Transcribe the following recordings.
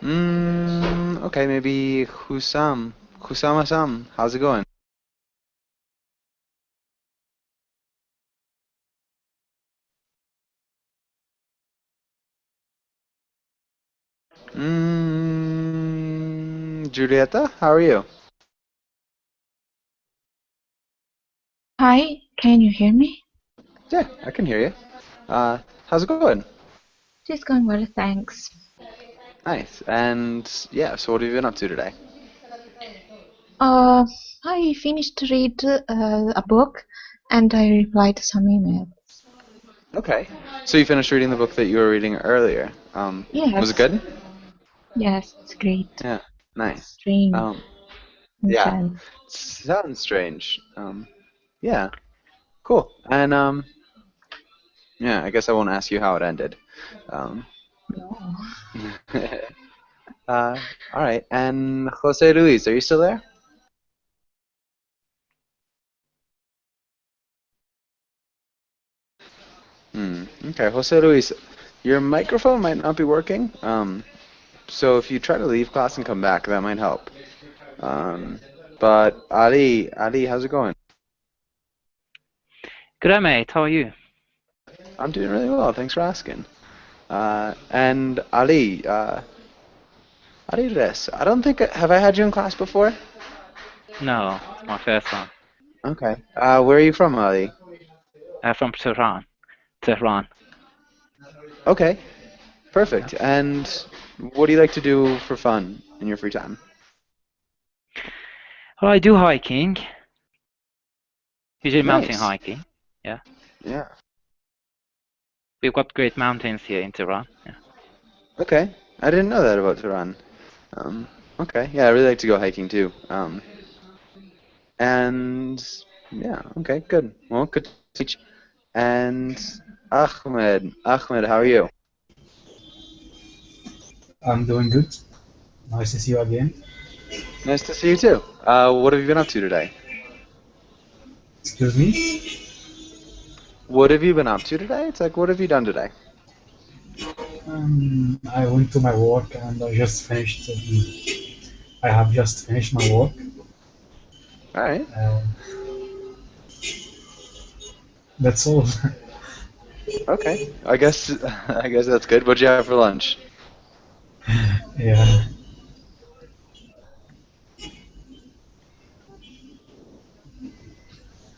Okay, maybe Husam. Husama-sam, how's it going? Julieta, how are you? Hi, can you hear me? Yeah, I can hear you. How's it going? Just going well, thanks. Nice. And yeah, so what have you been up to today? Uh, I finished to read a book and I replied to some emails. Okay. So you finished reading the book that you were reading earlier. Was it Yes, good? yes, it's great. Yeah, nice. Strange, Um, yeah, intense. sounds strange. Yeah, cool. And yeah, I guess I won't ask you how it ended. Um, No. all right. And Jose Luis, are you still there? Okay, Jose Luis, your microphone might not be working. So if you try to leave class and come back, that might help. Um, but Ali, how's it going? Good day, mate. How are you? I'm doing really well. Thanks for asking. And Ali, Ali Res, I don't think have I had you in class before? No, it's my first one. Okay. Where are you from, Ali? From Tehran. Tehran. Okay, Yeah. perfect. And what do you like to do for fun in your free time? Well, I do hiking. Usually mountain Nice. hiking. Yeah. Yeah. We've got great mountains here in Tehran. Yeah. Okay. I didn't know that about Tehran. Um, okay. Yeah, I really like to go hiking too. And yeah, okay, good. Well, good to meet you. And Ahmed, how are you? I'm doing good. Nice to see you again. Nice to see you too. What have you been up to today? Excuse me. What have you been up to today? It's like, what have you done today? I went to my work and I just finished. I have just finished my work. All right. Uh, that's all. Okay. I guess I guess that's good. What'd you have for lunch? Yeah.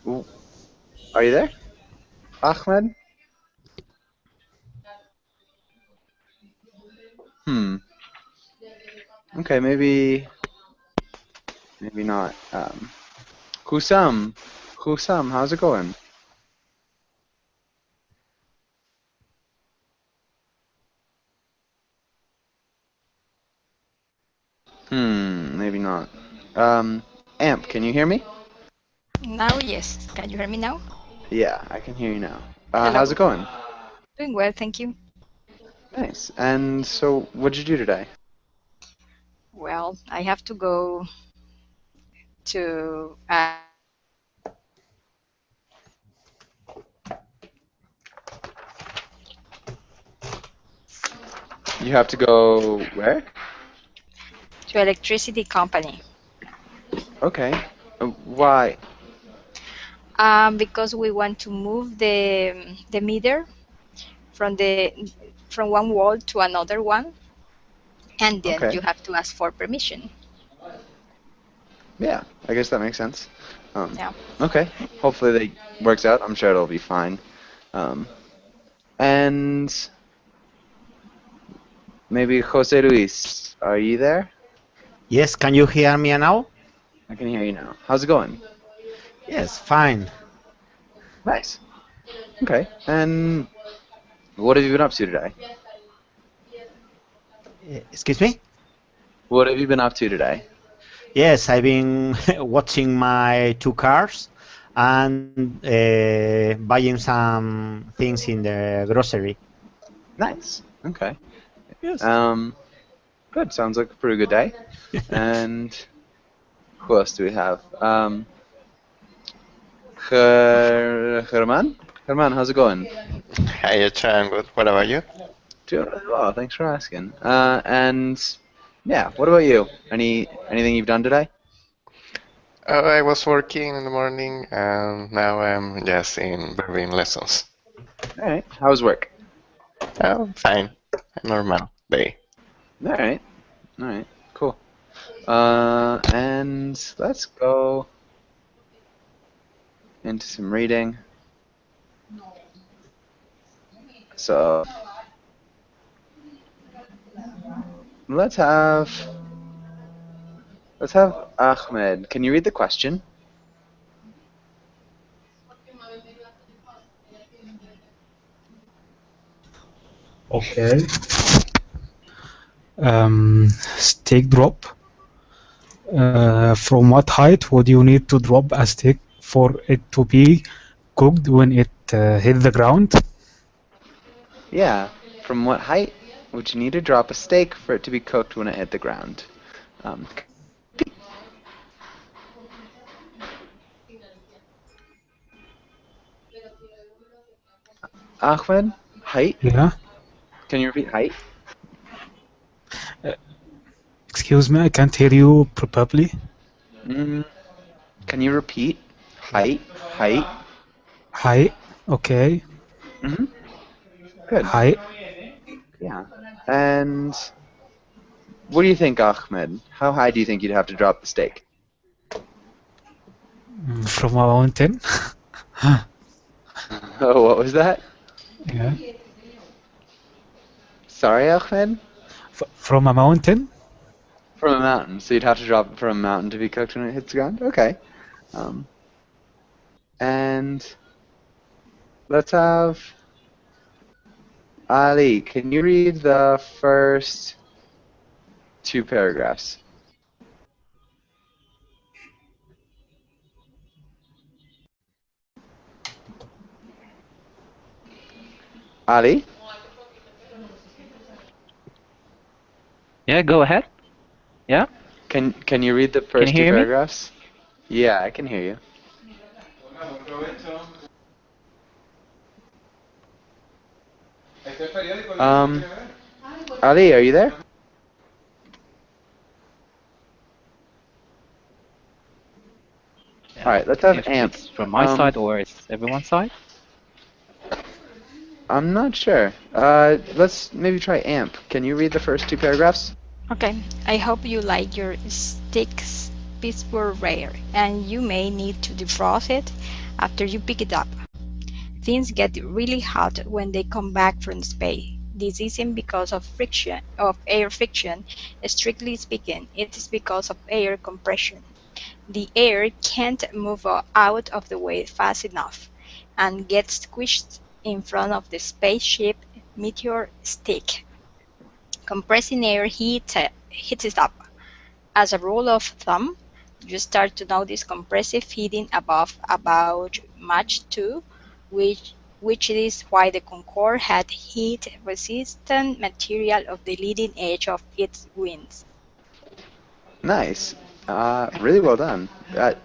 Ooh, are you there, Ahmed? Hmm. Okay, maybe not. Husam, Husam, how's it going? Maybe not. Amp, can you hear me? Now, yes. Can you hear me now? Yeah, I can hear you now. How's Hello. it going? Doing well, thank you. Nice. And so, what'd you do today? Well, I have to go to You have to go where? electricity company Okay. Why? because we want to move the meter from the from one wall to another one, and then Okay. you have to ask for permission. Yeah, I guess that makes sense. Um, Yeah. okay. Hopefully that works out. I'm sure it'll be fine. Um, and maybe Jose Luis, are you there? Yes, can you hear me now? I can hear you now. How's it going? Yes, fine. Nice. Okay. And what have you been up to today? Excuse me? What have you been up to today? Yes, I've been watching my two cars and buying some things in the grocery. Nice. Okay. Yes. Um, good. Sounds like a pretty good day. And who else do we have? Herman? Herman, how's it going? Hi, it's good. What about you? Doing really well. Thanks for asking. And Yeah. What about you? Anything you've done today? I was working in the morning, and now I'm just in Berlin lessons. All right. How's work? Oh, fine. Normal day. All right. All right. Cool. And let's go into some reading. So let's have Ahmed. Can you read the question? Okay. Steak drop. From what height would you need to drop a steak for it to be cooked when it hit the ground? Yeah. From what height would you need to drop a steak for it to be cooked when it hit the ground? Um, Ahmed, height? Yeah. Can you repeat height? Excuse me, I can't hear you properly. Can you repeat height? Height? Height. Okay. Mm-hmm. Good. Height. Yeah. And what do you think, Ahmed? How high do you think you'd have to drop the steak? From a mountain. Oh, what was that? Yeah. Sorry, Ahmed? From a mountain. From a mountain. So you'd have to drop it from a mountain to be cooked when it hits the ground? Okay. And let's have Ali. Can you read the first 2 paragraphs? Ali? Yeah, go ahead. Yeah. Can you read the first 2 hear me? paragraphs? Yeah, I can hear you. Ali, are you there? Yeah. All right, let's have If AMP. it's from my side or it's everyone's side. I'm not sure. Let's maybe try AMP. Can you read the first 2 paragraphs? Okay, I hope you like your steaks Pittsburgh rare, and you may need to defrost it after you pick it up. Things get really hot when they come back from space. This isn't because of air friction, strictly speaking. It is because of air compression. The air can't move out of the way fast enough and gets squished in front of the spaceship meteor stick. Compressing air heats it up. As a rule of thumb, you start to notice compressive heating above about Mach 2, which is why the Concorde had heat-resistant material of the leading edge of its wings. Nice. Really well done.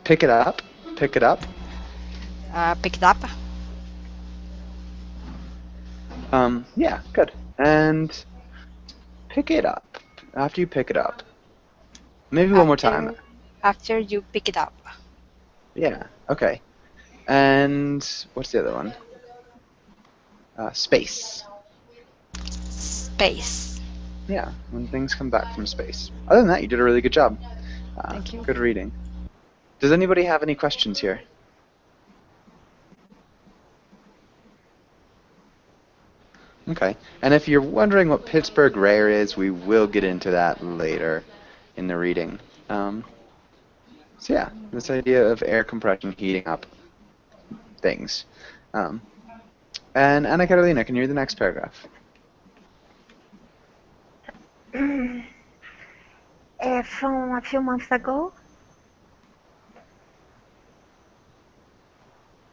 Pick it up. Pick it up. Pick it up. Yeah, good. And pick it up. After you pick it up. Maybe one more time. After you pick it up. Yeah, okay. And what's the other one? Space. Space. Yeah, when things come back from space. Other than that, you did a really good job. Thank you. Good reading. Does anybody have any questions here? Okay. And if you're wondering what Pittsburgh rare is, we will get into that later in the reading. So yeah, this idea of air compression heating up things. And Anna Carolina, can you read the next paragraph? From a few months ago.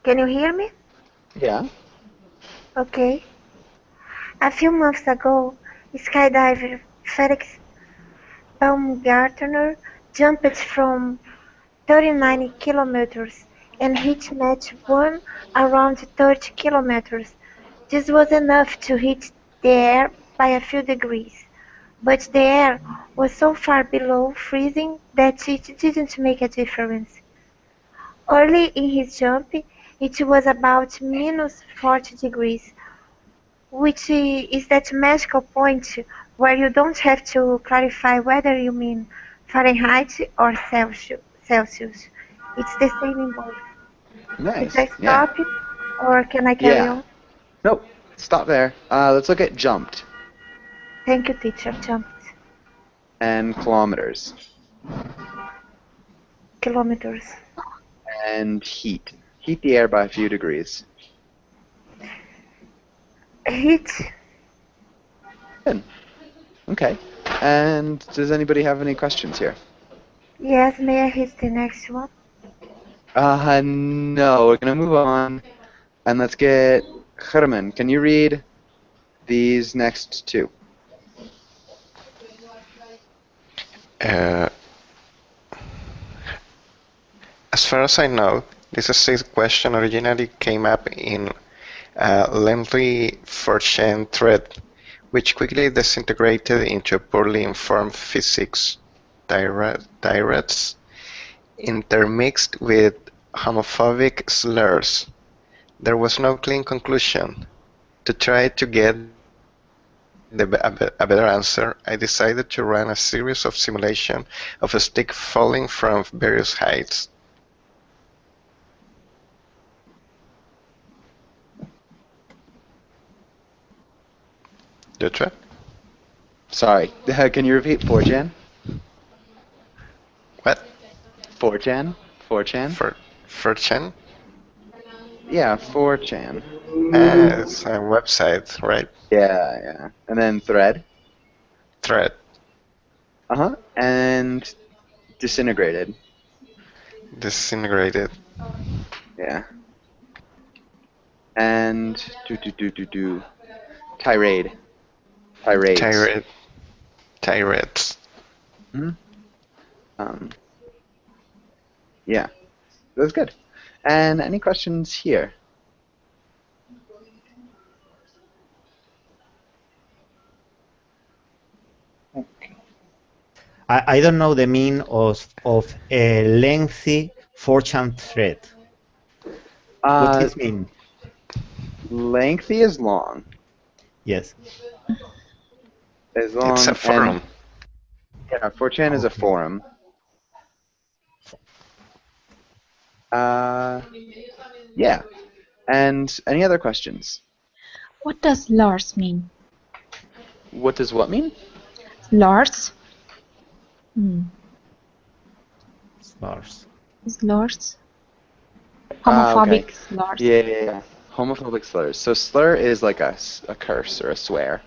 Can you hear me? Yeah. Okay. A few months ago, skydiver Felix Baumgartner jumped from 39 kilometers and hit Mach 1 around 30 kilometers. This was enough to heat the air by a few degrees. but the air was so far below freezing that it didn't make a difference. Early in his jump, it was about minus 40 degrees, which is that magical point where you don't have to clarify whether you mean Fahrenheit or Celsius. It's the same in both. Should Nice. I Yeah. stop or can I carry Yeah. on? Nope. Stop there. Let's look at jumped Thank you, teacher. Jumped. and kilometers Kilometers. and heat. Heat the air by a few degrees. Heat. Good. Okay. And does anybody have any questions here? Yes, may I hit the next one? No. We're gonna move on, and let's get Herman. Can you read these next two? As far as I know, this essay question originally came up in a lengthy 4chan thread, which quickly disintegrated into a poorly informed physics tirades intermixed with homophobic slurs. There was no clean conclusion. To try to get a better answer, I decided to run a series of simulations of a stick falling from various heights. Joshua? Sorry. Can you repeat 4chan? What? 4chan? 4chan? 4chan? Yeah, 4chan. It's a website, right? Yeah, yeah. And then thread. Thread. Uh-huh. And disintegrated. Disintegrated. Yeah. And tirade. Tirades. Tirades. Hmm. Yeah. That's good. And any questions here? I don't know the meaning of a lengthy 4chan thread. What does it mean? Lengthy is long. Yes. As long It's a forum. Yeah, 4chan is a forum. Yeah. And any other questions? What does Lars mean? What does what mean? Lars? Slurs. Is Lars? Homophobic Okay. slurs. Yeah. Homophobic slurs. So slur is like a curse or a swear.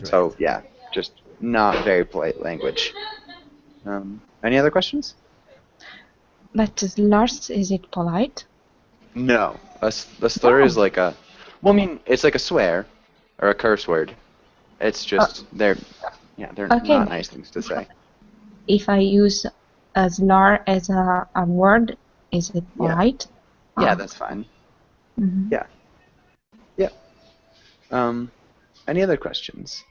So yeah, just not very polite language. Any other questions? But Lars, is it polite? No. A slur is like a, well, I mean, it's like a swear or a curse word. It's just they're Okay, not nice things to say. If I use a slur as a word, is it polite? Yeah, that's fine. Mhm. Yeah. Yeah. Any other questions?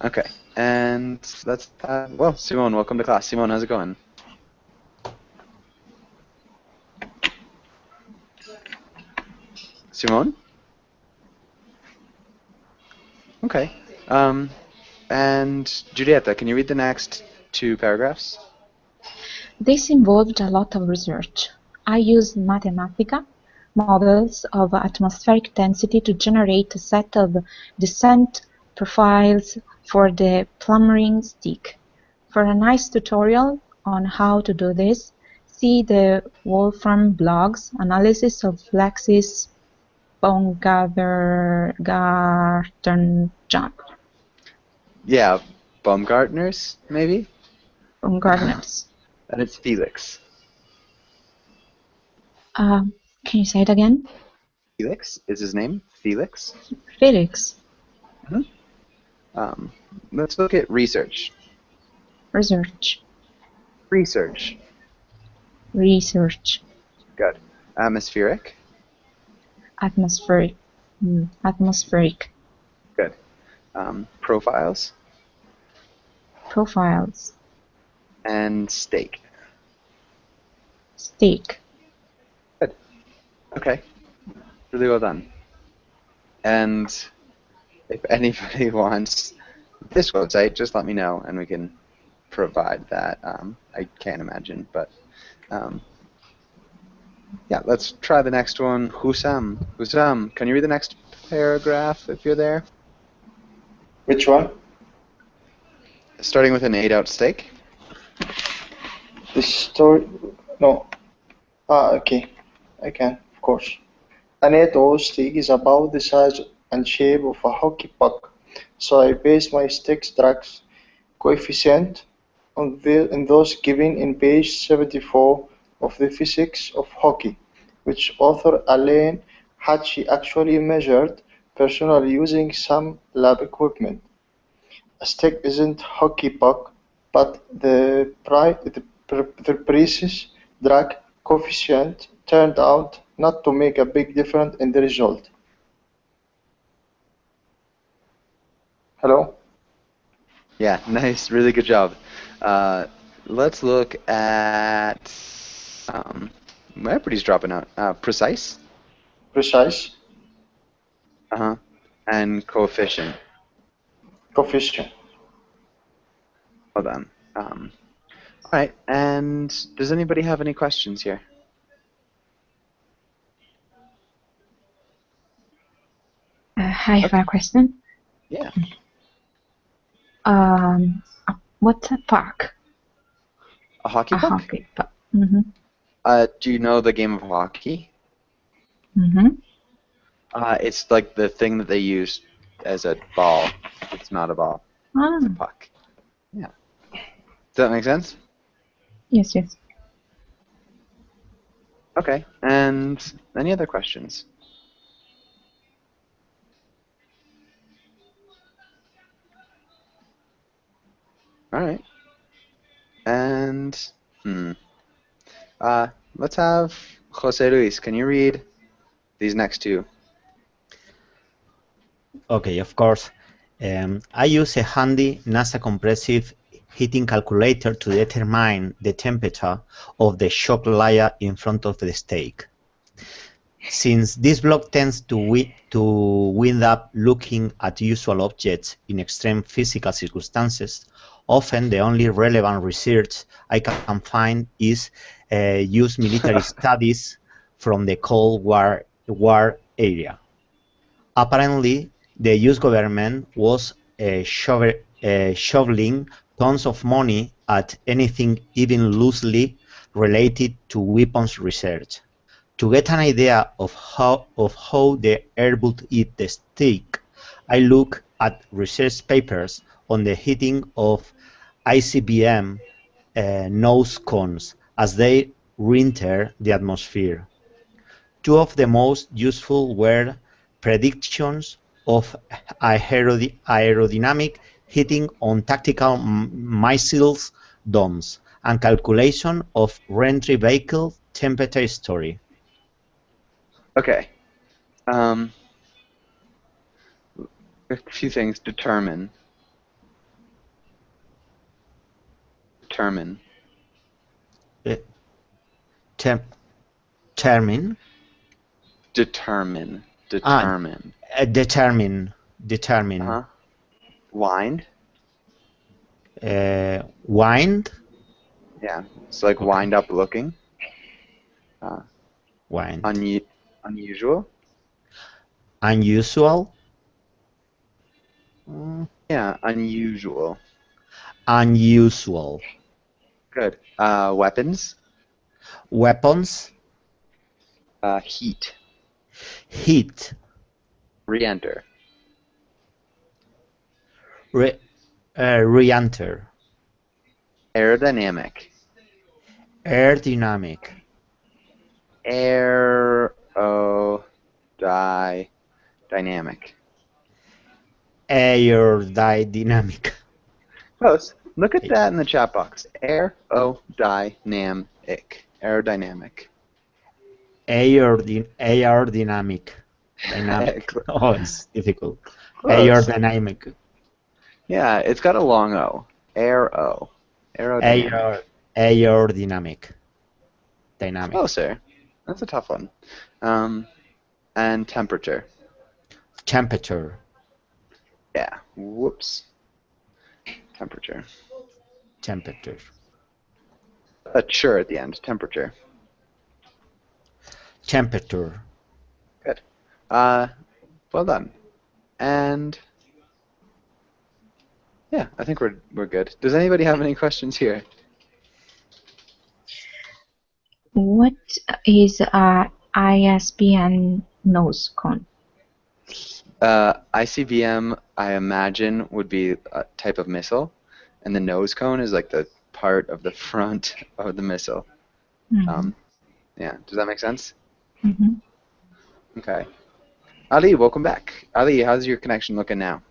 Okay, and that's well, Simone, welcome to class. Simone, how's it going? Simone? Okay. And Giulietta, can you read the next two paragraphs? This involved a lot of research. I used Mathematica models of atmospheric density to generate a set of descent profiles for the plumbering stick. For a nice tutorial on how to do this, see the Wolfram blog's analysis of Flex's Baumgarten jump. Yeah, Baumgartner's, maybe? Baumgartner's. And it's Felix. Can you say it again? Felix is his name? Felix? Felix. Let's look at research. Research. Research. Research. Good. Atmospheric. Atmospheric. Atmospheric. Good. Profiles. Profiles. And steak. Steak. Good. Okay. Really well done. And if anybody wants this website, just let me know and we can provide that. I can't imagine, but yeah, let's try the next one. Husam. Husam, can you read the next paragraph if you're there? Which one? Starting with an 8-ounce steak. The story. No. Okay. I can, of course. An 8-ounce steak is about the size and shape of a hockey puck, so I based my steak drag coefficient on those given in page 74 of the Physics of Hockey, which author Alain Hatchie actually measured personally using some lab equipment. A stick isn't hockey puck, but the precise drag coefficient turned out not to make a big difference in the result. Hello? Yeah, nice, really good job. Let's look at everybody's dropping out. Precise. Precise. And coefficient. Coefficient. Well done. All right, and does anybody have any questions here? I have a question. Yeah. What's a puck? A hockey A puck? hockey puck. Mm-hmm. Do you know the game of hockey? Mm-hmm. It's like the thing that they use as a ball. It's not a ball. It's a puck. Yeah. Does that make sense? Yes, yes. Okay. And any other questions? All right. And let's have Jose Luis. Can you read these next two? Okay, of course. I use a handy NASA compressive heating calculator to determine the temperature of the shock layer in front of the steak. Since this block tends to wind up looking at usual objects in extreme physical circumstances, often the only relevant research I can find is use military studies from the Cold War area. Apparently, the US government was shoveling tons of money at anything even loosely related to weapons research. To get an idea of how the air would eat the steak, I look at research papers on the heating of ICBM nose cones as they re-enter the atmosphere. Two of the most useful were predictions of aerodynamic heating on tactical missiles domes and calculation of reentry vehicle temperature story. Okay. A few things. Determine. Termin. Determine. Determine. Wind. Wind. Yeah, it's like wind up looking. Wind. Unusual. Unusual. Yeah, unusual. Unusual. Good. Weapons. Weapons. Heat. Heat. Re-enter. Re-enter. Aerodynamic. Aerodynamic. Dynamic. Aerodynamic. Close. Look at that in the chat box. Aerodynamic. Aerodynamic. Aerodynamic. Dynamic. Oh, it's difficult. Close. Aerodynamic. Yeah, it's got a long O. Aerodynamic. Aerodynamic. Dynamic. Closer. That's a tough one. And temperature. Temperature. Yeah. Whoops. Temperature. Temperature. A sure at the end. Temperature. Temperature. Good. Well done. And yeah, I think we're good. Does anybody have any questions here? What is a ISBN nose cone? ICBM, I imagine, would be a type of missile, and the nose cone is like the part of the front of the missile. Yeah, does that make sense? Mm-hmm. Okay. Ali, welcome back. Ali, how's your connection looking now?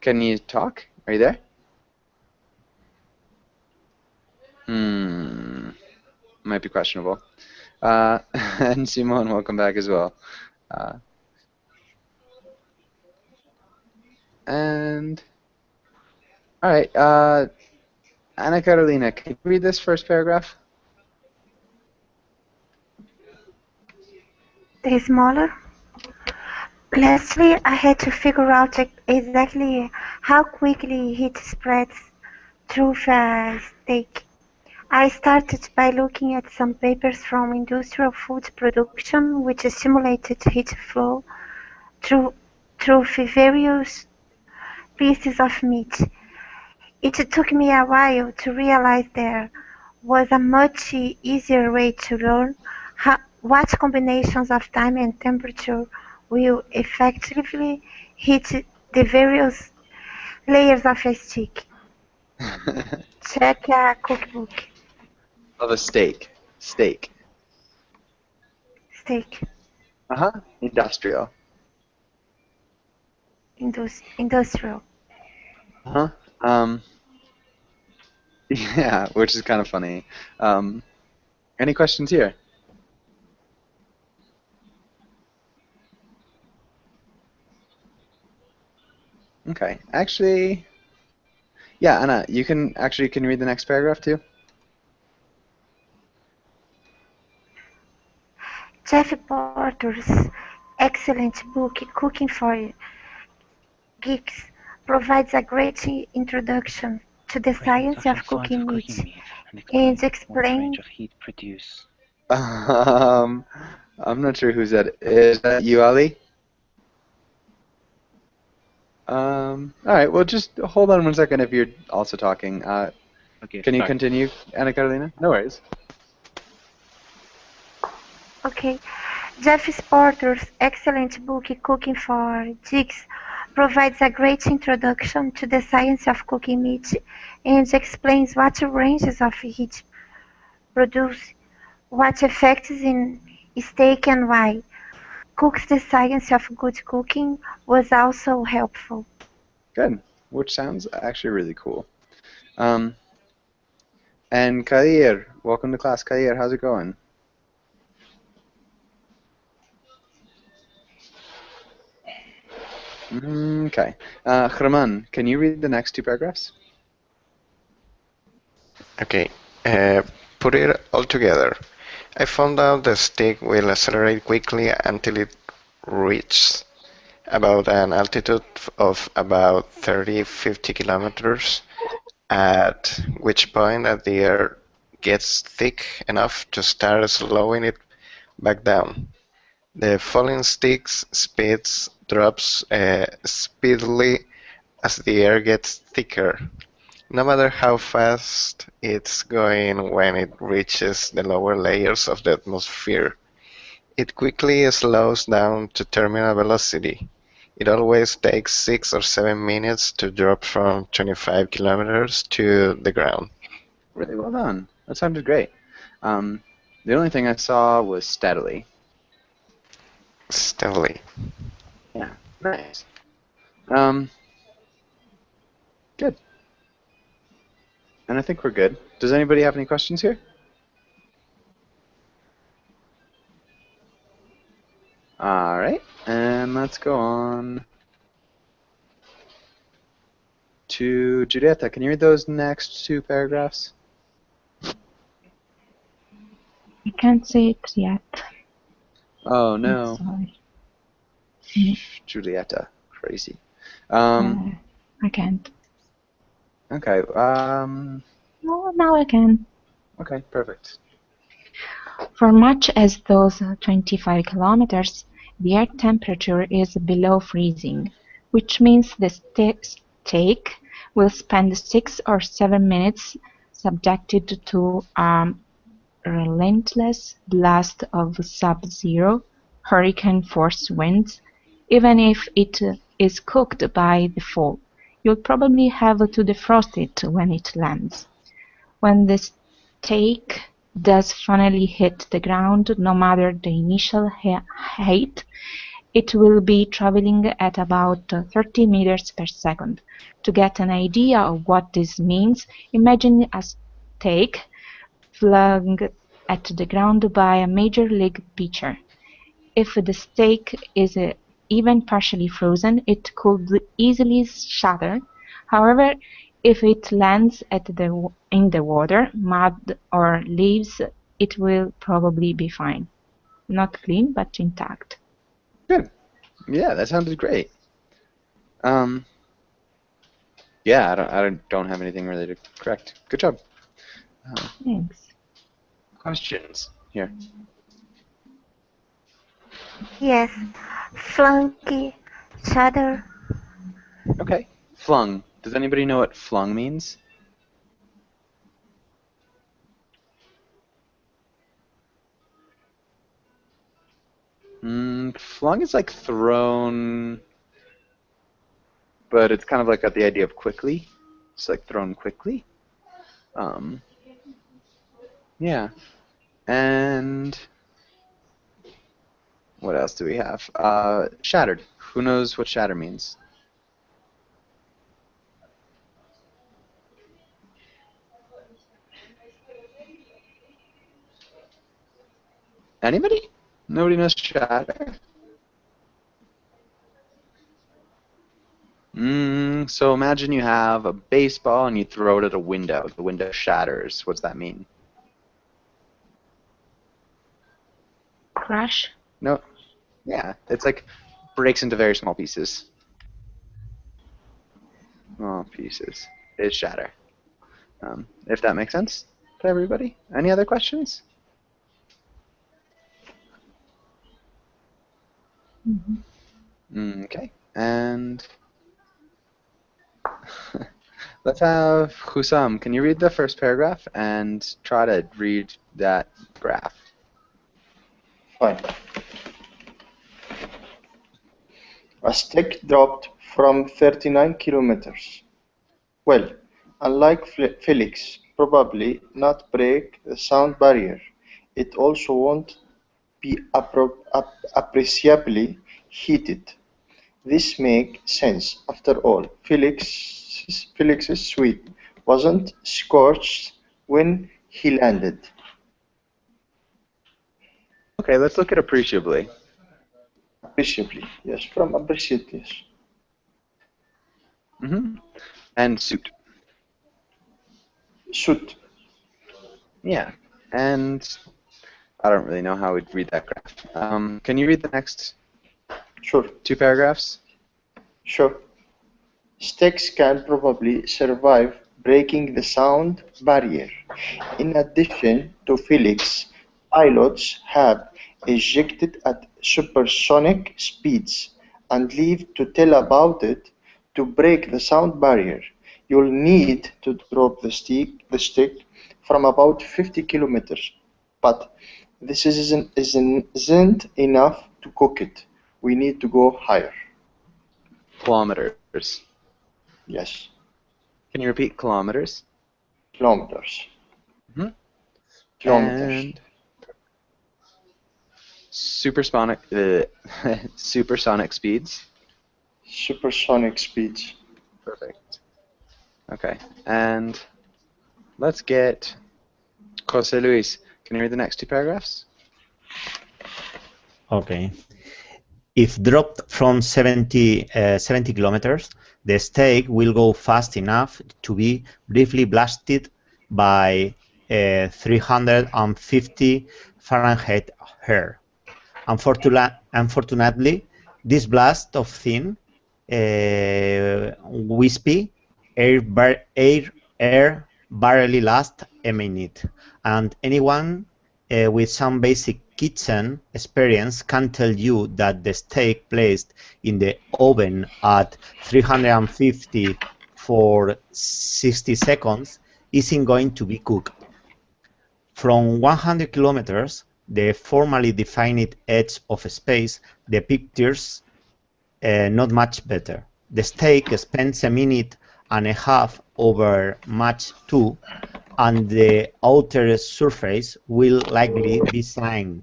Can you talk? Are you there? Might be questionable. And Simone, welcome back as well. And all right, Anna Carolina, can you read this first paragraph? The smaller. Lastly, I had to figure out exactly how quickly heat spreads through a steak. I started by looking at some papers from industrial food production which simulated heat flow through various pieces of meat. It took me a while to realize there was a much easier way to learn what combinations of time and temperature will effectively heat the various layers of a steak. Check a cookbook. Of a steak. Steak. Steak. Industrial. Industrial. Yeah, which is kind of funny. Any questions here? Okay, actually, yeah, Anna, you can read the next paragraph too? Jeff Porter's excellent book, Cooking for Geeks, provides a great introduction to the science of cooking meat and explains. I'm not sure who's that. Is that you, Ali? All right. Well, just hold on one second if you're also talking. Okay, can you sorry. continue, Anna Carolina? No worries. Okay. Jeff Porter's excellent book, Cooking for Geeks, provides a great introduction to the science of cooking meat and explains what ranges of heat produce, what effects in steak and why. Cook's The Science of Good Cooking was also helpful. Good, which sounds actually really cool. And Kair, welcome to class. Kair, how's it going? Okay. Hrman, can you read the next two paragraphs? Okay. Put it all together. I found out the stick will accelerate quickly until it reaches about an altitude of about 30-50 kilometers, at which point the air gets thick enough to start slowing it back down. The falling stick's speed drops speedily as the air gets thicker, no matter how fast it's going when it reaches the lower layers of the atmosphere. It quickly slows down to terminal velocity. It always takes 6 or 7 minutes to drop from 25 kilometers to the ground. Really well done. That sounded great. The only thing I saw was steadily. Steadily. Yeah, nice. Good. And I think we're good. Does anybody have any questions here? All right, and let's go on to Julieta. Can you read those next 2 paragraphs? I can't see it yet. Oh I'm no, sorry. Julieta, crazy. I can't. Okay. No, now I can. Okay, perfect. For much as those 25 kilometers, the air temperature is below freezing, which means the steak will spend 6 or 7 minutes subjected to a relentless blast of sub-zero, hurricane-force winds. Even if it is cooked by the fall, you'll probably have to defrost it when it lands. When the steak does finally hit the ground, no matter the initial height, it will be traveling at about 30 meters per second. To get an idea of what this means, imagine a steak flung at the ground by a major league pitcher. If the steak is even partially frozen, it could easily shatter. However, if it lands in the water, mud, or leaves, it will probably be fine. Not clean, but intact. Good. Yeah, that sounded great. Yeah, I don't have anything really to correct. Good job. Thanks. Questions here? Yes. Flunky. Shatter. Okay. Flung. Does anybody know what flung means? Flung is like thrown, but it's kind of like got the idea of quickly. It's like thrown quickly. Yeah. And what else do we have? Shattered. Who knows what shatter means? Anybody? Nobody knows shatter? So imagine you have a baseball and you throw it at a window. The window shatters. What's that mean? Crash? No. Yeah, it's like breaks into very small pieces. Small pieces is shatter. If that makes sense to everybody. Any other questions? Okay, and let's have Husam. Can you read the first paragraph and try to read that graph? Fine. A stick dropped from 39 kilometers. Well, unlike Felix, probably not break the sound barrier. It also won't be appreciably heated. This makes sense. After all, Felix's suit wasn't scorched when he landed. Okay, let's look at appreciably. Appreciably, yes, from appreciate, yes. And suit. Suit. Yeah, and I don't really know how we'd read that graph. Can you read the next Sure. 2 paragraphs? Sure. Sticks can probably survive breaking the sound barrier. In addition to Felix, pilots have ejected at supersonic speeds and live to tell about it. To break the sound barrier, you'll need to drop the stick from about 50 kilometers. But this isn't enough to cook it. We need to go higher. Kilometers. Yes. Can you repeat kilometers? Kilometers. Kilometers. And supersonic speeds. Supersonic speeds. Perfect. Okay. And let's get Jose Luis. Can you read the next two paragraphs? Okay. If dropped from 70 kilometers, the steak will go fast enough to be briefly blasted by 350 Fahrenheit air. Unfortunately, this blast of thin, wispy air barely lasts a minute, and anyone with some basic kitchen experience can tell you that the steak placed in the oven at 350 for 60 seconds isn't going to be cooked. From 100 kilometers, the formally defined edge of space, the picture's not much better. The steak spends a minute and a half over Mach 2, and the outer surface will likely be signed,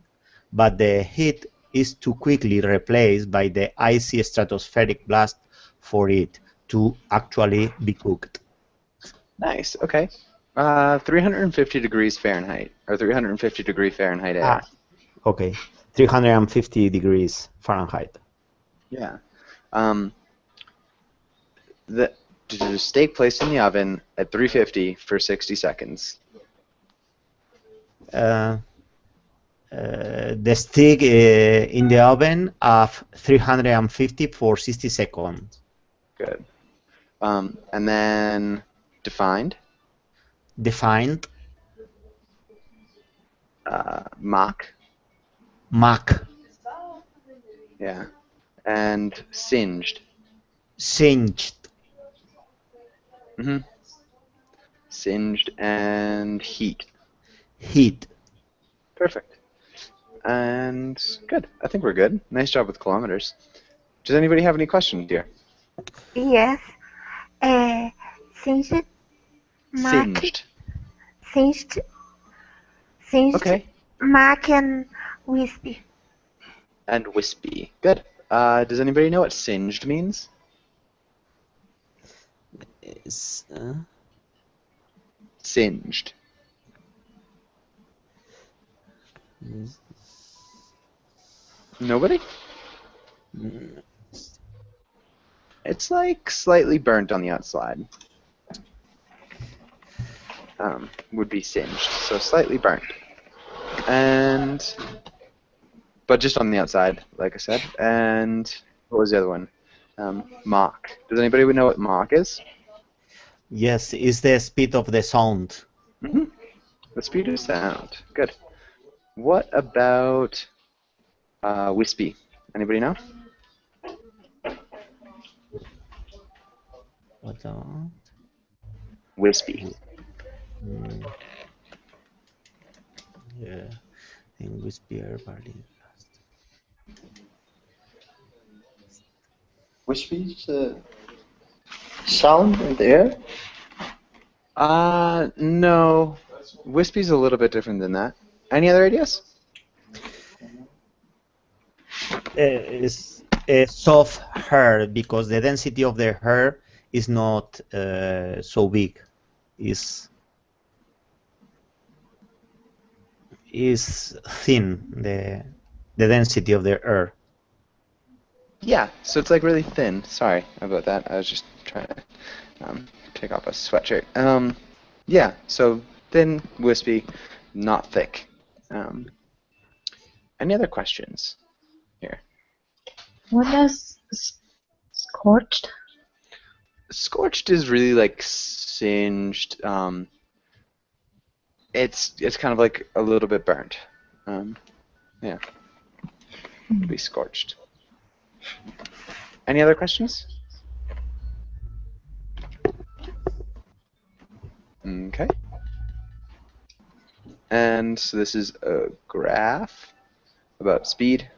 but the heat is too quickly replaced by the icy stratospheric blast for it to actually be cooked. Nice. Okay. 350 degrees Fahrenheit, or 350 degree Fahrenheit air. Okay. 350 degrees Fahrenheit. Yeah. The steak placed in the oven at 350 for 60 seconds. The steak in the oven of 350 for 60 seconds. Good. And then defined. Defined. Mach. Mach. Yeah. And singed. Singed. Mm-hmm. Singed and heat. Heat. Perfect. And good. I think we're good. Nice job with kilometers. Does anybody have any questions here? Yes. Singed. Singed. Singed. Okay. Mach and wispy. And wispy. Good. Does anybody know what singed means? Singed. Nobody? It's like slightly burnt on the outside. Would be singed, so slightly burnt. But just on the outside, like I said. And what was the other one? Mach. Does anybody know what Mach is? Yes, it's the speed of the sound. Mm-hmm. The speed of sound. Good. What about wispy? Anybody know? What about? Wispy. Yeah, I think wispy air barely. Wispy sound in the air? No. Wispy's a little bit different than that. Any other ideas? It's a soft hair because the density of the hair is not so big. Is thin, the density of the air. Yeah, so it's like really thin. Sorry about that. I was just trying to take off a sweatshirt. Yeah, so thin, wispy, not thick. Any other questions here? What does scorched? Scorched is really like singed. It's kind of like a little bit burnt. Yeah, it'd be scorched. Any other questions? Okay. And so this is a graph about speed.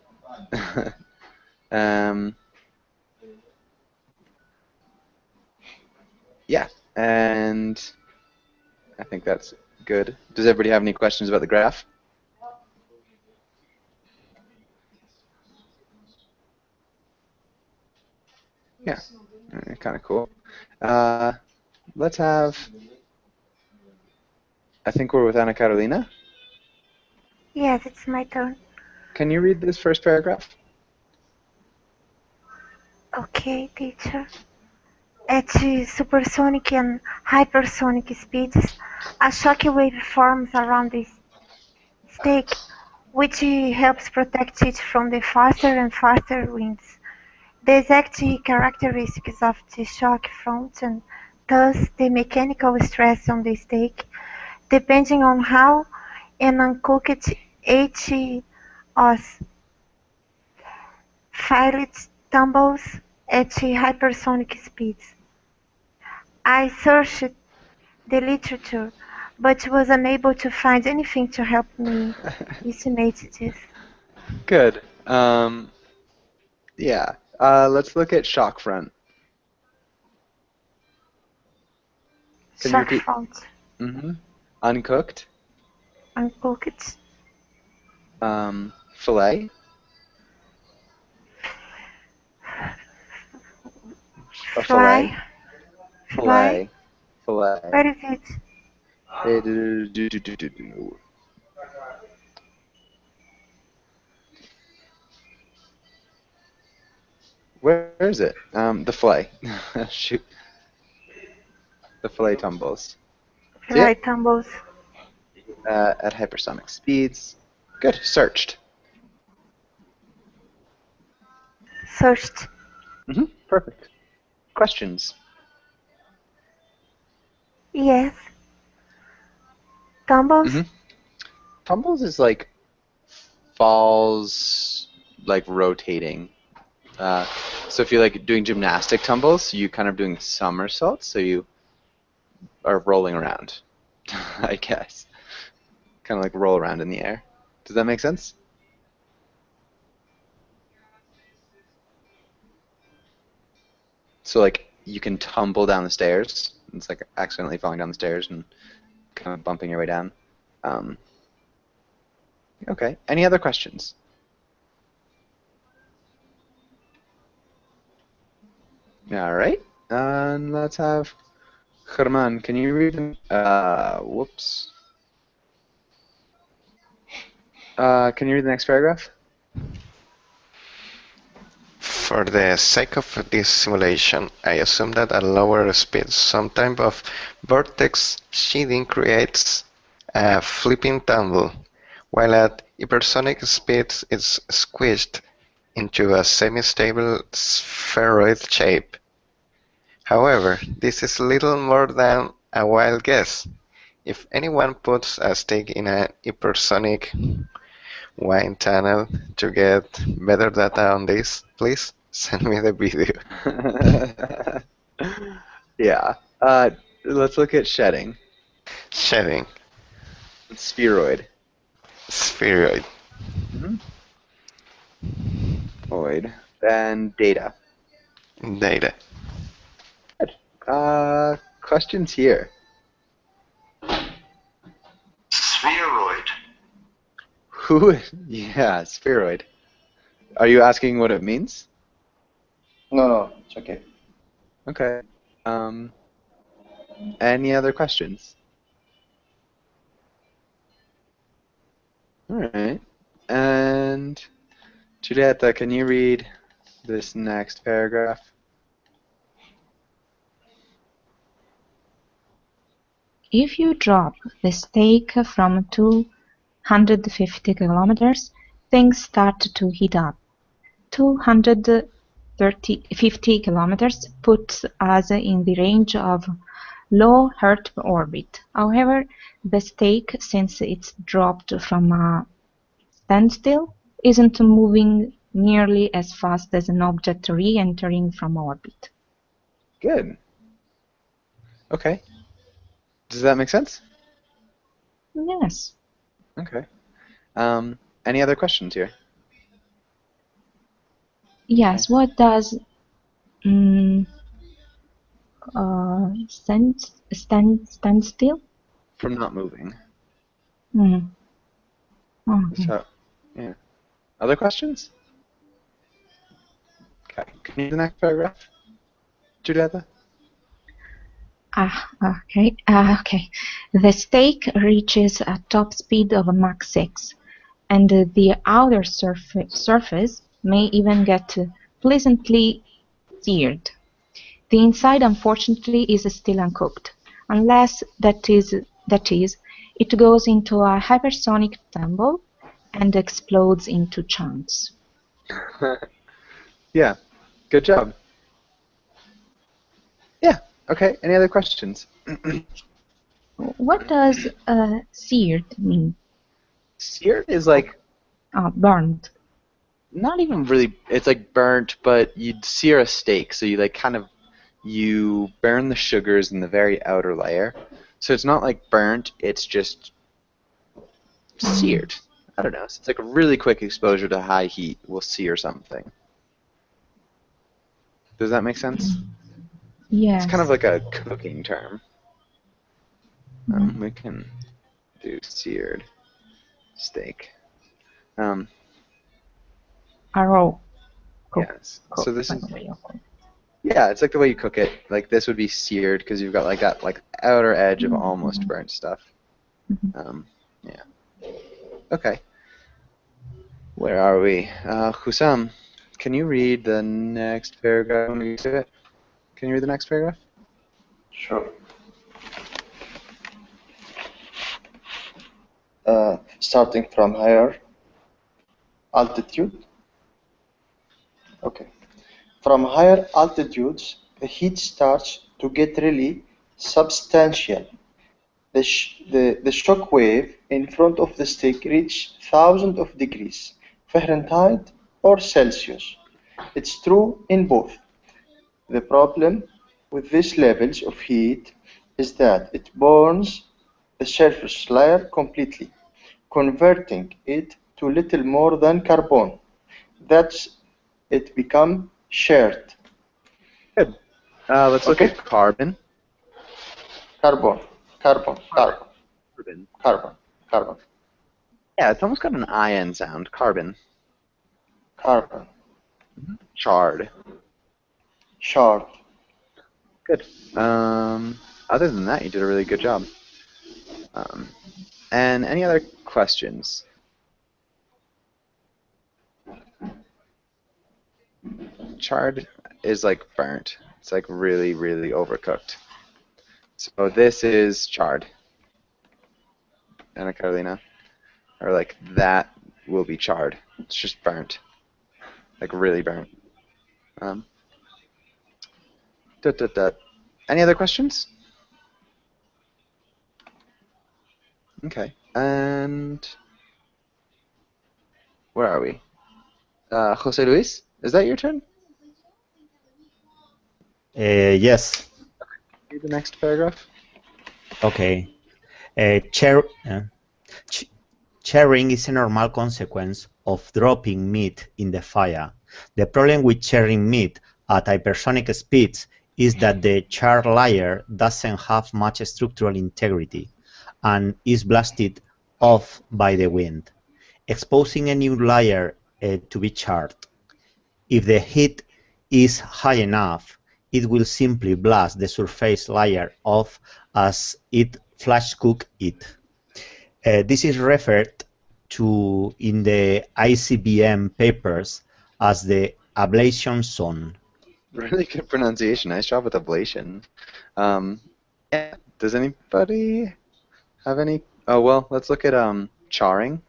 Yeah, and I think that's good. Does everybody have any questions about the graph? Yeah, kind of cool. Let's have I think we're with Ana Carolina. Yes, it's my turn. Can you read this first paragraph? Okay, teacher. At supersonic and hypersonic speeds, a shock wave forms around the stake, which helps protect it from the faster and faster winds. The exact characteristics of the shock front and thus the mechanical stress on the stake, depending on how an uncooked HOS fillet tumbles at hypersonic speeds. I searched the literature, but was unable to find anything to help me estimate this. Good. Yeah. Let's look at shock front. Can you Shock repeat? front, Uncooked. uncooked, Fillet. A fly, fillet. Fillet. where is it? Where is it? The fillet. Shoot. The fillet tumbles. See Fly it? tumbles, At hypersonic speeds. Good. Searched. searched. Perfect. Questions? Yes. Tumbles, Tumbles is like falls, like rotating. So if you're like doing gymnastic tumbles, you kind of doing somersaults, so you are rolling around, I guess. Kind of like roll around in the air. Does that make sense? So like you can tumble down the stairs. It's like accidentally falling down the stairs and kind of bumping your way down. Okay. Any other questions? All right. And let's have Germán. Can you read? Whoops. Can you read the next paragraph? For the sake of this simulation, I assume that at lower speeds, some type of vortex sheathing creates a flipping tumble, while at hypersonic speeds it's squished into a semi-stable spheroid shape. However, this is little more than a wild guess. If anyone puts a stake in a hypersonic wind tunnel to get better data on this, please send me the video. Yeah. Let's look at shedding. Shedding. Spheroid. Spheroid. Void. Then data. Data. Good. Questions here. Spheroid. Yeah, spheroid. Are you asking what it means? No, it's okay. Okay. Any other questions? All right. And Julieta, can you read this next paragraph? If you drop the stake from 250 kilometers, things start to heat up. 250 kilometers puts us in the range of low Earth orbit. However, the stake, since it's dropped from a standstill, isn't moving nearly as fast as an object re-entering from orbit. Good. Okay. Does that make sense? Yes. Okay. Any other questions here? Yes. What does standstill? From not moving. Okay. So, yeah. Other questions? Okay. Can you read the next paragraph, Julieta? Okay. The steak reaches a top speed of Mach 6, and the outer surface may even get pleasantly seared. The inside, unfortunately, is still uncooked, unless that is, it goes into a hypersonic tumble and explodes into chunks. Yeah, good job. Yeah, okay, any other questions? What does seared mean? Seared is like Burned. not even really, it's like burnt, but you'd sear a steak, so you like kind of, you burn the sugars in the very outer layer. So it's not like burnt, it's just seared. I don't know. So it's like a really quick exposure to high heat will sear something. Does that make sense? Yes. It's kind of like a cooking term. We can do seared steak. Raw. Yes. So this is, yeah, it's like the way you cook it. Like this would be seared because you've got like that like outer edge of almost burnt stuff. Yeah. Okay. Where are we? Hussam, can you read the next paragraph? Can you read the next paragraph? Sure. Starting from higher altitude. Okay. From higher altitudes, the heat starts to get really substantial. The shock wave in front of the stick reaches thousands of degrees Fahrenheit or Celsius. It's true in both. The problem with these levels of heat is that it burns the surface layer completely, converting it to little more than carbon. That's it become shared. Good. Let's look at carbon. Carbon. Yeah, it's almost got an IN sound. Carbon. Charred. Good. Other than that, you did a really good job. And any other questions? Charred is like burnt. It's like really, really overcooked. So this is charred. Anna Carolina. Or like that will be charred. It's just burnt. Like really burnt. Any other questions? Okay. And where are we? Jose Luis, is that your turn? Yes. Read the next paragraph. Okay. Charring is a normal consequence of dropping meat in the fire. The problem with charring meat at hypersonic speeds is that the char layer doesn't have much structural integrity and is blasted off by the wind, exposing a new layer to be charred. If the heat is high enough, it will simply blast the surface layer off as it flash cook it. This is referred to in the ICBM papers as the ablation zone. Really good pronunciation. Nice job with ablation. Yeah. Does anybody have any? Oh well, let's look at charring.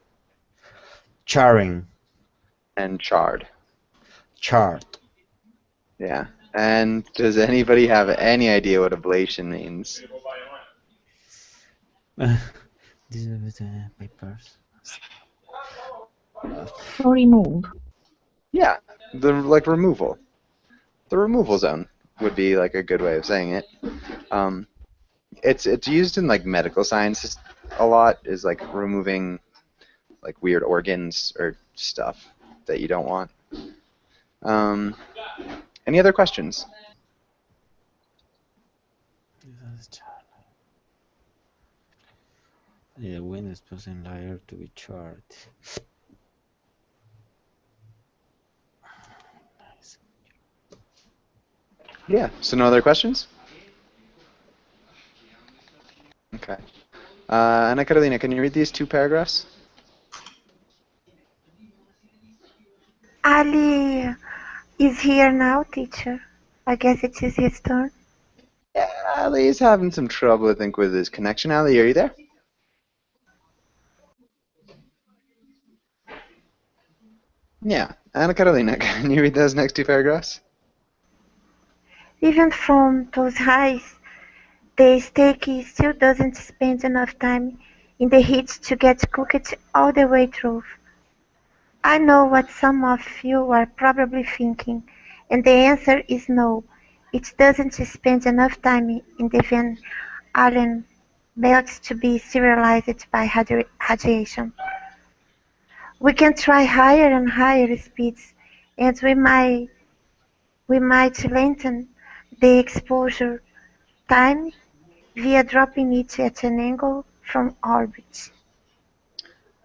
Charring. And charred. Charred. Yeah. And does anybody have any idea what ablation means? These are the papers. To remove. Yeah, the like removal. The removal zone would be like a good way of saying it. It's used in like medical science a lot. Is like removing like weird organs or stuff that you don't want. Any other questions? The wind is causing layer to be charred. Yeah. So no other questions? Okay. Ana Carolina, can you read these two paragraphs? Ali is here now, teacher. I guess it is his turn. Yeah, Ali's having some trouble, I think, with his connection. Ali, are you there? Yeah. Ana Carolina, can you read those next two paragraphs? Even from those highs, the steak still doesn't spend enough time in the heat to get cooked all the way through. I know what some of you are probably thinking, and the answer is no. It doesn't spend enough time in the Van Allen belts to be sterilized by radiation. We can try higher and higher speeds, and we might lengthen the exposure time via dropping it at an angle from orbit.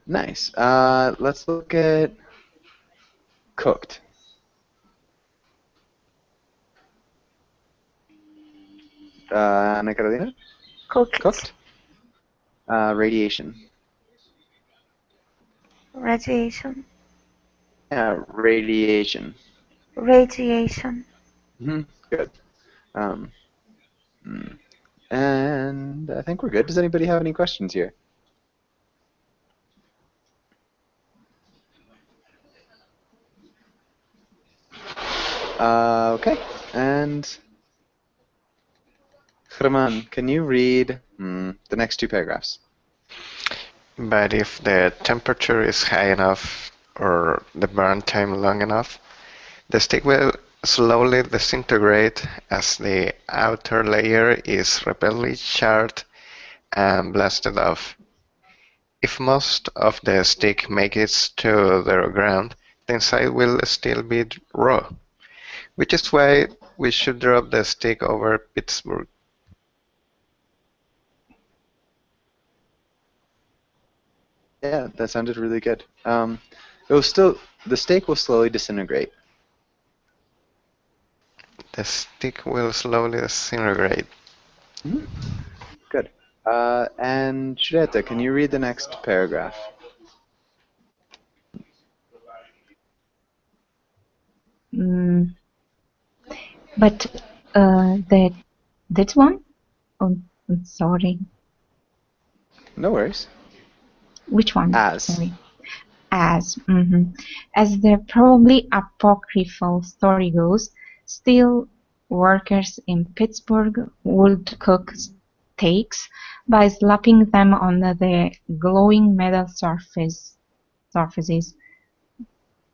Nice. Let's look at cooked. Ana Carolina? Cooked? Radiation. Radiation. Yeah, radiation. Radiation. Good. And I think we're good. Does anybody have any questions here? Okay. And Germán, can you read the next two paragraphs? But if the temperature is high enough or the burn time long enough, the steak will slowly disintegrate as the outer layer is rapidly charred and blasted off. If most of the steak makes it to the ground, the inside will still be raw, which is why we should drop the steak over Pittsburgh. Yeah, that sounded really good. The steak will slowly disintegrate. The steak will slowly disintegrate. Good. And Shureta, can you read the next paragraph? But that one? Oh, I'm sorry. No worries. Which one? As. Sorry. As. As the probably apocryphal story goes, steel workers in Pittsburgh would cook steaks by slapping them on the glowing metal surfaces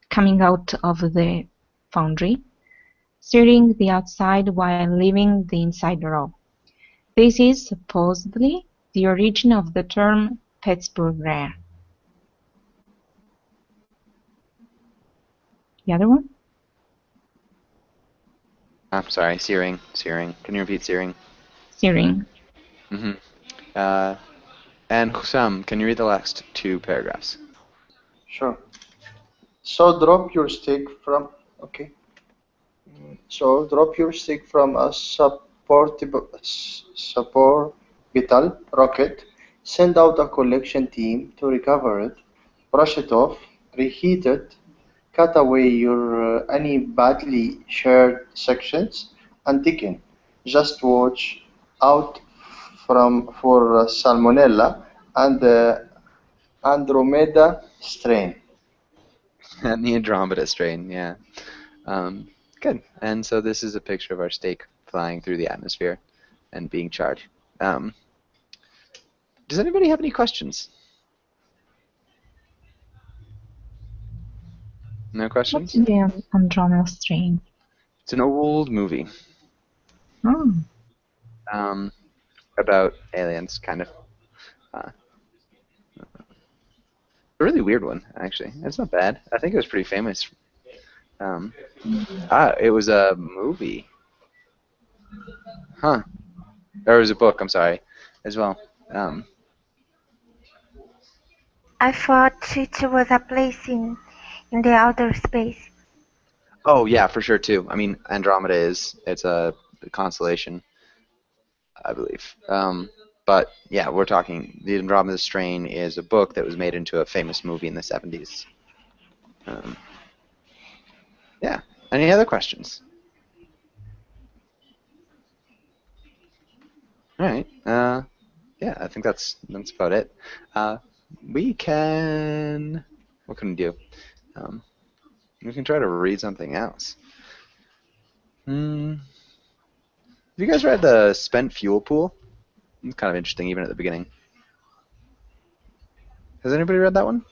coming out of the foundry, searing the outside while leaving the inside raw. This is supposedly the origin of the term Pittsburgh rare. The other one? I'm sorry, searing. Searing. Can you repeat searing? Searing. And Hussam, can you read the last two paragraphs? Sure. So drop your stick from a suborbital rocket, send out a collection team to recover it, brush it off, reheat it, cut away your any badly shared sections, and dig in. Just watch out for Salmonella and the Andromeda strain. And the Andromeda strain, yeah. Good. And so this is a picture of our steak flying through the atmosphere and being charred. Does anybody have any questions? No questions? What's the Andromeda strain? It's an old movie. Oh. About aliens, kind of. A really weird one, actually. It's not bad. I think it was pretty famous. It was a movie. Huh. Or it was a book, I'm sorry, as well. I thought it was a place in the outer space. Oh, yeah, for sure, too. I mean, Andromeda it's a constellation, I believe. But yeah, we're talking The Andromeda Strain is a book that was made into a famous movie in the 70s. Yeah. Any other questions? All right. Yeah, I think that's about it. We can. What can we do? We can try to read something else. Have you guys read the Spent Fuel Pool? It's kind of interesting, even at the beginning. Has anybody read that one?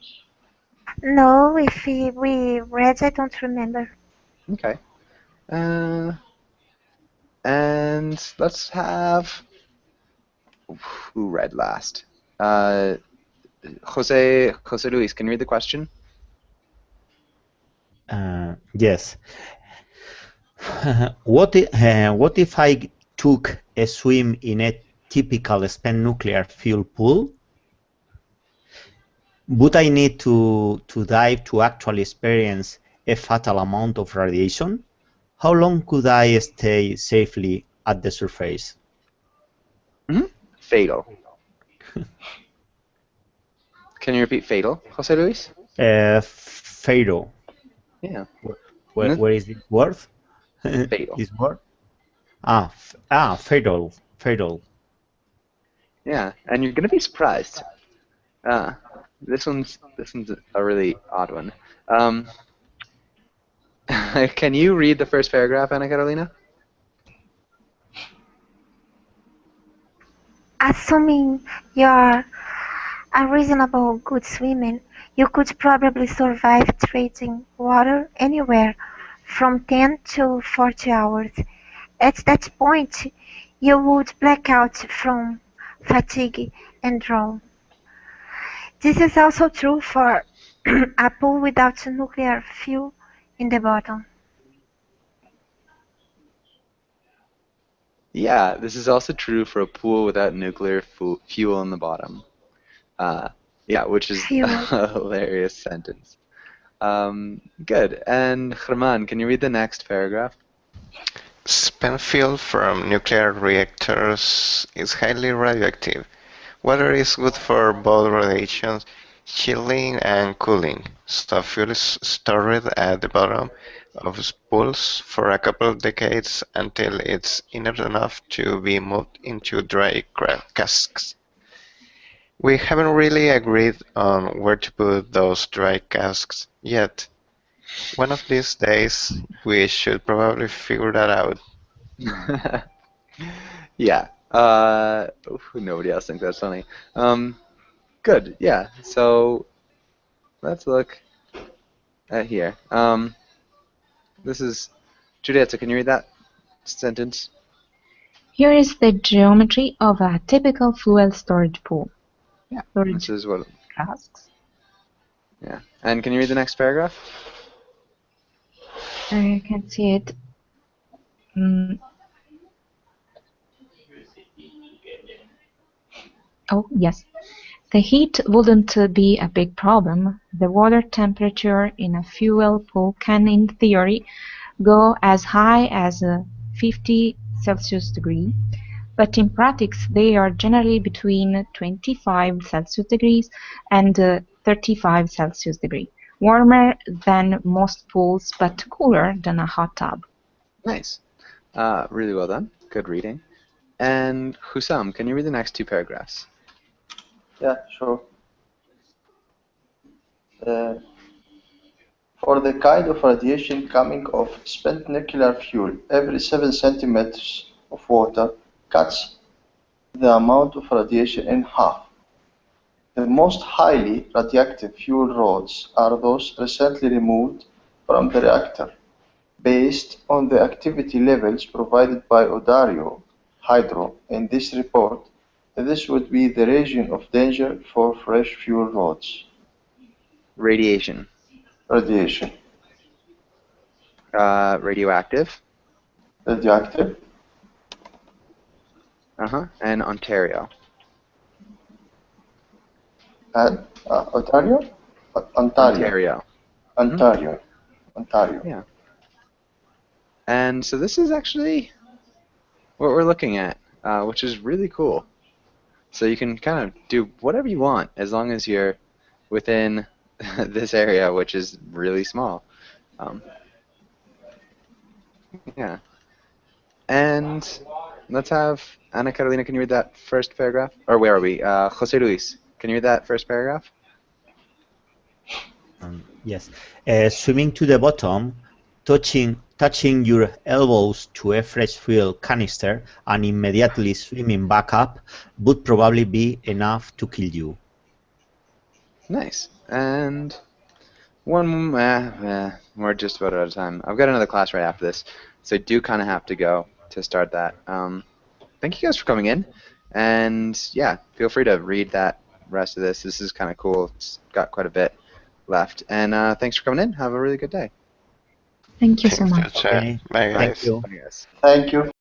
No, if we read, I don't remember. Okay. And let's have. Who read last? Jose Luis, can you read the question? Yes. What if I took a swim in a typical spent nuclear fuel pool? Would I need to dive to actually experience a fatal amount of radiation? How long could I stay safely at the surface? Fatal. Can you repeat fatal, Jose Luis? Fatal. Yeah. Where is it word? Fatal. This word? Fatal. Fatal. Yeah, and you're gonna be surprised. This one's a really odd one. Can you read the first paragraph, Ana Carolina? Assuming you're a reasonable good swimmer, you could probably survive treading water anywhere from 10 to 40 hours. At that point, you would black out from fatigue and drown. This is also true for a pool without nuclear fuel in the bottom. Yeah, this is also true for a pool without nuclear fuel in the bottom. Yeah, which is a hilarious sentence. Good. And Germán, can you read the next paragraph? Spent fuel from nuclear reactors is highly radioactive. Water is good for both radiation chilling and cooling, so fuel is stored at the bottom of pools for a couple of decades until it's inert enough to be moved into dry casks. We haven't really agreed on where to put those dry casks yet. One of these days, we should probably figure that out. Yeah. Nobody else thinks that's funny. Good. Yeah. So let's look at here. This is Giulietta. Can you read that sentence? Here is the geometry of a typical fuel storage pool. Yeah. Storage This is what. casks. Yeah. And can you read the next paragraph? I can see it. Oh, yes. The heat wouldn't be a big problem. The water temperature in a fuel pool can, in theory, go as high as 50 Celsius degree, but in practice they are generally between 25 Celsius degrees and 35 Celsius degree, warmer than most pools but cooler than a hot tub. Nice. Really well done. Good reading. And Hussam, can you read the next two paragraphs? Yeah, sure. For the kind of radiation coming off spent nuclear fuel, every 7 centimeters of water cuts the amount of radiation in half. The most highly radioactive fuel rods are those recently removed from the reactor. Based on the activity levels provided by Odario Hydro in this report, this would be the region of danger for fresh fuel rods. Radiation. Radiation. Radioactive. Radioactive. And Ontario. And Ontario? Ontario. Ontario. Ontario. Yeah. And so this is actually what we're looking at, which is really cool. So you can kind of do whatever you want as long as you're within this area, which is really small. Yeah. And let's have Ana Carolina, can you read that first paragraph? Or where are we? Jose Luis, can you read that first paragraph? Yes. Swimming to the bottom, touching your elbows to a fresh fuel canister, and immediately swimming back up would probably be enough to kill you. Nice. And we're just about out of time. I've got another class right after this, so I do kind of have to go to start that. Thank you guys for coming in, and yeah, feel free to read that rest of this. This is kind of cool. It's got quite a bit left, and thanks for coming in. Have a really good day. Thank you so much. Bye, guys. Thank you. Bye, guys. Thank you.